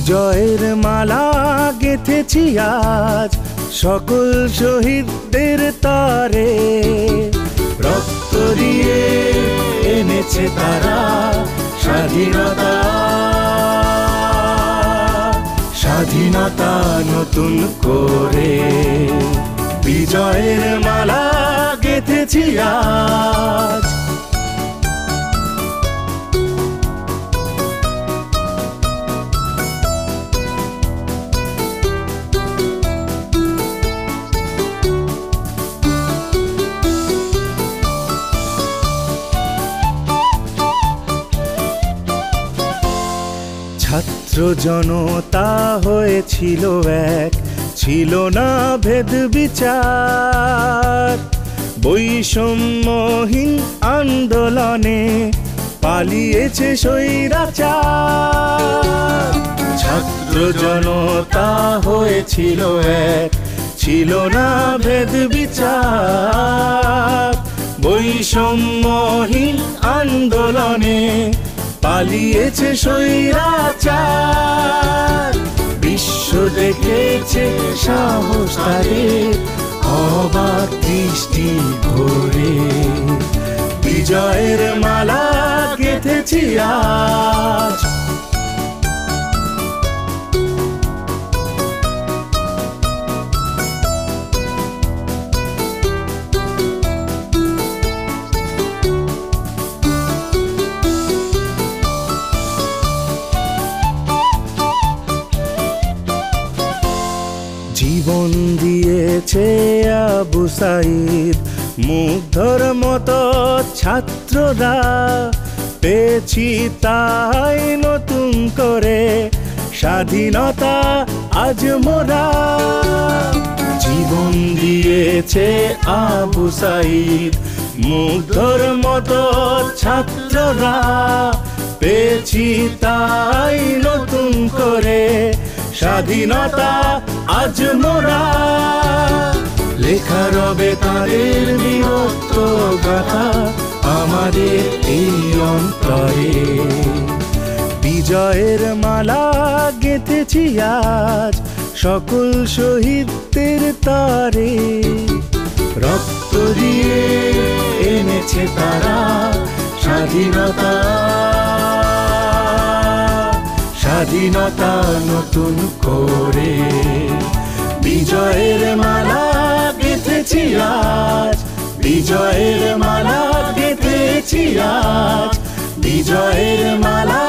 বিজয়ের মালা গেঁথেছি আজ সকল শহীদদের তরে। রক্ত দিয়ে এনেছে তারা স্বাধীনতা, স্বাধীনতা নতুন করে। বিজয়ের মালা গেঁথেছি আজ। ছাত্র জনতা হয়েছিল এক, ছিল না ভেদ বিচার। বৈষম্যহীন আন্দোলনে পালিয়েছে স্বৈরাচার। ছাত্র জনতা হয়েছিল এক, ছিল না ভেদ বিচার। বৈষম্যহীন আন্দোলনে পালিয়েছে স্বৈরাচার। বিশ্ব দেখেছে সাহস তাদের অবাক দৃষ্টি ভরে। বিজয়ের মালা গেঁথেছি আজ। জীবন দিয়েছে আবু সাঈদ, মুগ্ধর মতো ছাত্ররা। পেয়েছি তাই নতুন করে স্বাধীনতা আজ মোরা। জীবন দিয়েছে আবু সাঈদ, মুগ্ধর মতো ছাত্ররা। পেয়েছি তাই নতুন করে স্বাধীনতা আজ মোরা। লেখা রবে তাদের বীরত্ব গাথা আমাদের এই অন্তরে। বিজয়ের মালা গেঁথেছি আজ সকল শহীদদের তরে। রক্ত দিয়ে এনেছে তারা স্বাধীনতা, স্বাধীনতা নতুন করে। বিজয়ের মালা গেঁথেছি আজ, বিজয়ের মালা গেঁথেছি আজ। বিজয়ের মালা